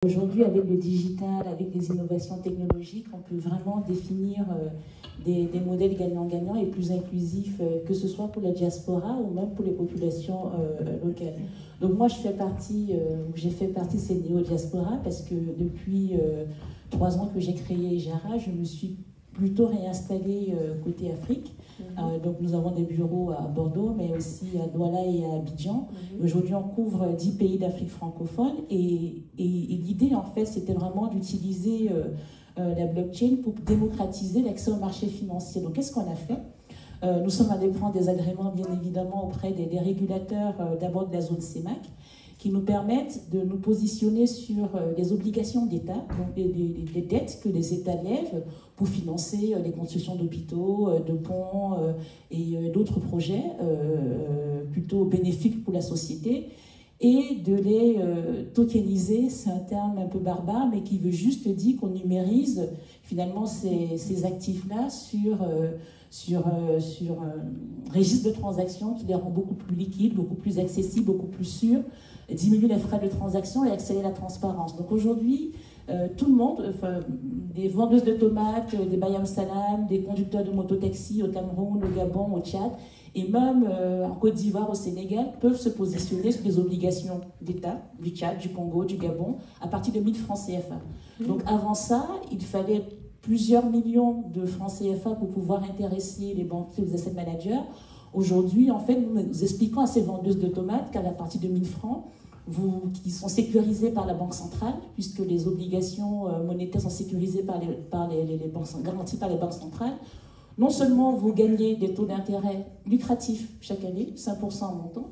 Aujourd'hui, avec le digital, avec les innovations technologiques, on peut vraiment définir des modèles gagnants-gagnants et plus inclusifs, que ce soit pour la diaspora ou même pour les populations locales. Donc moi, j'ai fait partie de ces néo-diaspora parce que depuis 3 ans que j'ai créé Jara, je me suis plutôt réinstallée côté Afrique. Donc nous avons des bureaux à Bordeaux, mais aussi à Douala et à Abidjan. Aujourd'hui, on couvre 10 pays d'Afrique francophone et l'idée, en fait, c'était vraiment d'utiliser la blockchain pour démocratiser l'accès au marché financier. Donc, qu'est-ce qu'on a fait? Nous sommes allés prendre des agréments, bien évidemment, auprès des régulateurs d'abord de la zone CEMAC, qui nous permettent de nous positionner sur les obligations d'État, donc des dettes que les États lèvent pour financer les constructions d'hôpitaux, de ponts et d'autres projets plutôt bénéfiques pour la société, et de les tokeniser. C'est un terme un peu barbare, mais qui veut juste dire qu'on numérise finalement ces actifs-là sur un registre de transactions qui les rend beaucoup plus liquides, beaucoup plus accessibles, beaucoup plus sûrs, diminuer les frais de transaction et accélérer la transparence. Donc aujourd'hui, tout le monde, des vendeuses de tomates, des bayam salam, des conducteurs de mototaxi au Cameroun, au Gabon, au Tchad, et même en Côte d'Ivoire, au Sénégal, peuvent se positionner sur les obligations d'État, du Tchad, du Congo, du Gabon, à partir de 1000 francs CFA. Donc avant ça, il fallait plusieurs millions de francs CFA pour pouvoir intéresser les banquiers, les asset managers. Aujourd'hui, en fait, nous expliquons à ces vendeuses de tomates qu'à partir de 1000 francs, qui sont sécurisées par la Banque centrale, puisque les obligations monétaires sont sécurisées par les banques, garanties par les banques centrales. Non seulement vous gagnez des taux d'intérêt lucratifs chaque année, 5% en montant,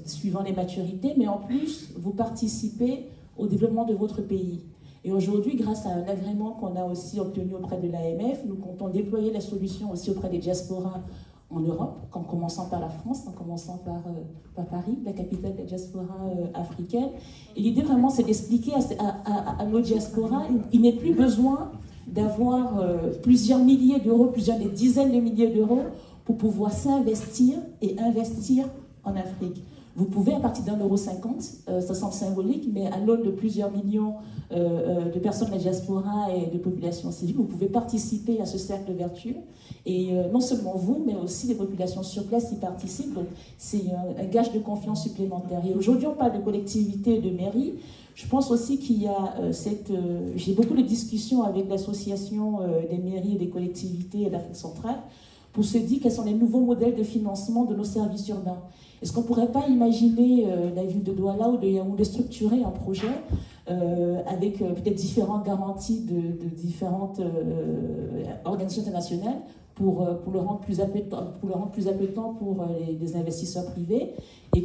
suivant les maturités, mais en plus, vous participez au développement de votre pays. Et aujourd'hui, grâce à un agrément qu'on a aussi obtenu auprès de l'AMF, nous comptons déployer la solution aussi auprès des diasporas en Europe, en commençant par la France, en commençant par Paris, la capitale de la diaspora africaine. Et l'idée vraiment, c'est d'expliquer à nos diasporas, il n'est plus besoin d'avoir plusieurs milliers d'euros, des dizaines de milliers d'euros pour pouvoir s'investir et investir en Afrique. Vous pouvez, à partir d'1,50 €, ça semble symbolique, mais à l'aune de plusieurs millions de personnes de la diaspora et de populations civiles, vous pouvez participer à ce cercle de vertu. Et non seulement vous, mais aussi les populations sur place y participent. Donc c'est un gage de confiance supplémentaire. Et aujourd'hui, on parle de collectivité et de mairie. Je pense aussi qu'il y a j'ai beaucoup de discussions avec l'association des mairies et des collectivités d'Afrique centrale pour se dire quels sont les nouveaux modèles de financement de nos services urbains. Est-ce qu'on ne pourrait pas imaginer la ville de Douala ou de Yaoundé structurer un projet avec peut-être différentes garanties de différentes organisations internationales pour le rendre plus appétant pour les investisseurs privés et